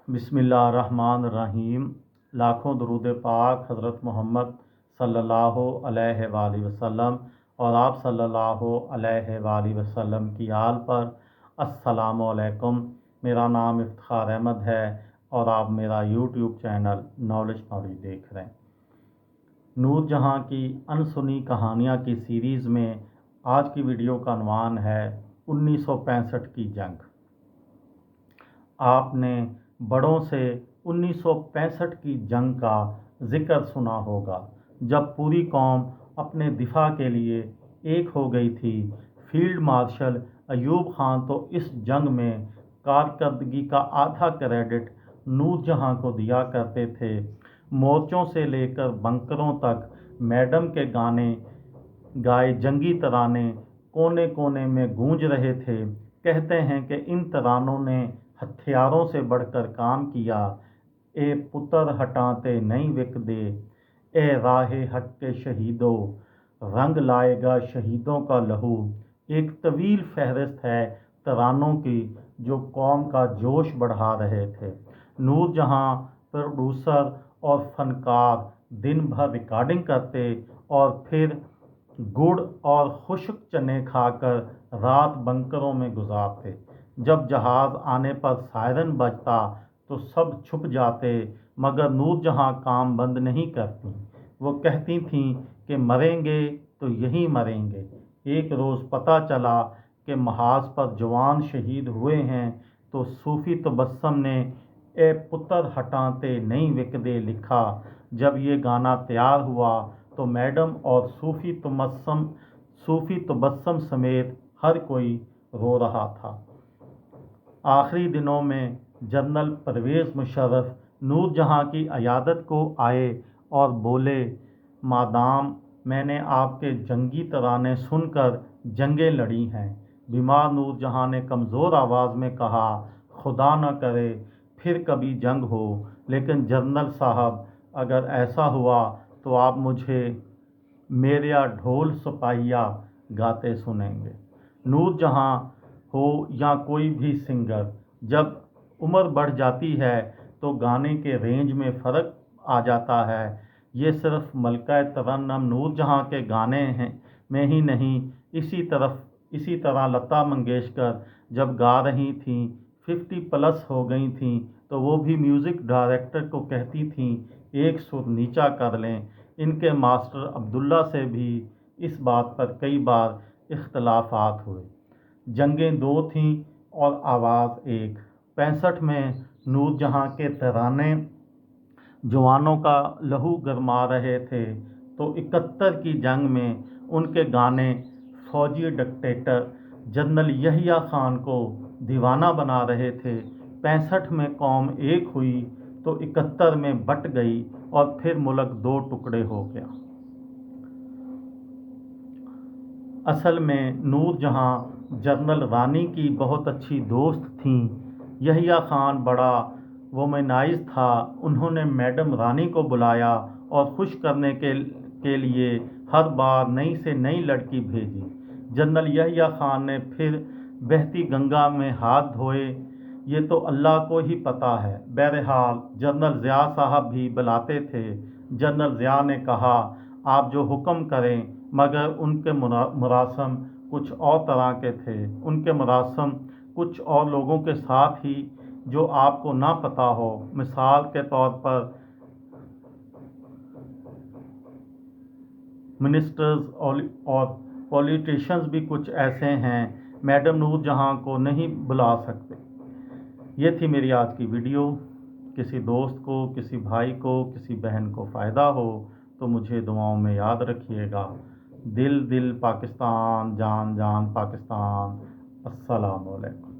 बिस्मिल्लाहिर्रहमानिर्रहीम। लाखों दरूद पाक हज़रत मोहम्मद सल्लल्लाहु अलैहि वसल्लम और आप सल्लल्लाहु अलैहि वसल्लम की आल पर। अस्सलामु अलैकुम। मेरा नाम इफ्तिखार अहमद है और आप मेरा यूट्यूब चैनल नॉलेज देख रहे हैं। नूर जहाँ की अनसुनी कहानियाँ की सीरीज़ में आज की वीडियो का अनवान है 1965 की जंग। आपने बड़ों से 1965 की जंग का जिक्र सुना होगा, जब पूरी कौम अपने दिफा के लिए एक हो गई थी। फील्ड मार्शल अयूब खान तो इस जंग में कारकर्दगी का आधा क्रेडिट नूर जहाँ को दिया करते थे। मोर्चों से लेकर बंकरों तक मैडम के गाने गाए जंगी तराने कोने कोने में गूंज रहे थे। कहते हैं कि इन तरानों ने हथियारों से बढ़कर काम किया। ए पुत्र हटाते नहीं विक दे, ए राहे हक के शहीदों, रंग लाएगा शहीदों का लहू। एक तवील फहरिस्त है तरानों की जो कौम का जोश बढ़ा रहे थे। नूर जहाँ प्रोड्यूसर और फनकार दिन भर रिकॉर्डिंग करते और फिर गुड़ और खुश्क चने खाकर रात बंकरों में गुजारते। जब जहाज़ आने पर सायरन बजता तो सब छुप जाते, मगर नूर जहाँ काम बंद नहीं करती। वो कहती थीं कि मरेंगे तो यहीं मरेंगे। एक रोज़ पता चला कि महाज पर जवान शहीद हुए हैं तो सूफ़ी तबस्सुम ने ए पुत्र हटाते नहीं विक दे लिखा। जब ये गाना तैयार हुआ तो मैडम और सूफ़ी तबस्सुम समेत हर कोई रो रहा था। आखिरी दिनों में जनरल परवेज़ मुशर्रफ नूर जहाँ की अयादत को आए और बोले, मादाम मैंने आपके जंगी तराने सुनकर जंगें लड़ी हैं। बीमार नूर जहाँ ने कमज़ोर आवाज़ में कहा, खुदा न करे फिर कभी जंग हो, लेकिन जनरल साहब अगर ऐसा हुआ तो आप मुझे मेरा ढोल सपाहिया गाते सुनेंगे। नूर जहाँ हो या कोई भी सिंगर, जब उम्र बढ़ जाती है तो गाने के रेंज में फ़र्क आ जाता है। ये सिर्फ मलका तरन्नुम नूर जहाँ के गाने हैं में ही नहीं, इसी तरह लता मंगेशकर जब गा रही थीं, 50+ हो गई थीं, तो वो भी म्यूज़िक डायरेक्टर को कहती थीं एक सुर नीचा कर लें। इनके मास्टर अब्दुल्ला से भी इस बात पर कई बार इख्तलाफात हुए। जंगें दो थीं और आवाज़ एक। 65 में नूर जहाँ के तराने जवानों का लहू गरमा रहे थे, तो 71 की जंग में उनके गाने फौजी डिक्टेटर जनरल यहिया खान को दीवाना बना रहे थे। 65 में कौम एक हुई तो 71 में बट गई और फिर मुल्क दो टुकड़े हो गया। असल में नूर जहाँ जनरल रानी की बहुत अच्छी दोस्त थीं। यहिया खान बड़ा वोमेनाइज था। उन्होंने मैडम रानी को बुलाया और खुश करने के लिए हर बार नई से नई लड़की भेजी। जनरल यहिया खान ने फिर बहती गंगा में हाथ धोए, ये तो अल्लाह को ही पता है। बहरहाल जनरल ज़िया साहब भी बुलाते थे। जनरल ज़िया ने कहा, आप जो हुक्म करें, मगर उनके मुरासम कुछ और तरह के थे। उनके मुरासम कुछ और लोगों के साथ ही जो आपको ना पता हो। मिसाल के तौर पर मिनिस्टर्स और पॉलिटिशियंस भी कुछ ऐसे हैं, मैडम नूर जहाँ को नहीं बुला सकते। ये थी मेरी आज की वीडियो। किसी दोस्त को, किसी भाई को, किसी बहन को फ़ायदा हो तो मुझे दुआओं में याद रखिएगा। दिल दिल पाकिस्तान, जान जान पाकिस्तान। अस्सलामु अलैकुम।